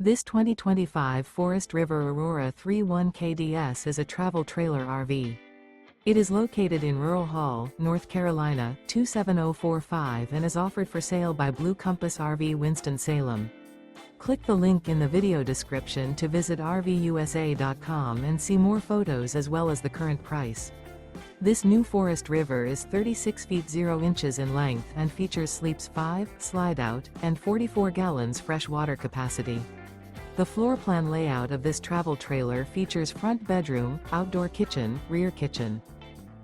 This 2025 Forest River Aurora 31 KDS is a travel trailer RV. It is located in Rural Hall, North Carolina, 27045 and is offered for sale by Blue Compass RV Winston, Salem. Click the link in the video description to visit RVUSA.com and see more photos as well as the current price. This new Forest River is 36 feet 0 inches in length and features sleeps 5, Slideout, and 44 gallons fresh water capacity. The floor plan layout of this travel trailer features front bedroom, outdoor kitchen, rear kitchen.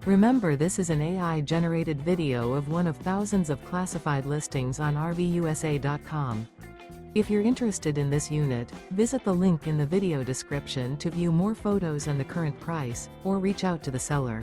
Remember, this is an AI-generated video of one of thousands of classified listings on RVUSA.com. If you're interested in this unit, visit the link in the video description to view more photos and the current price, or reach out to the seller.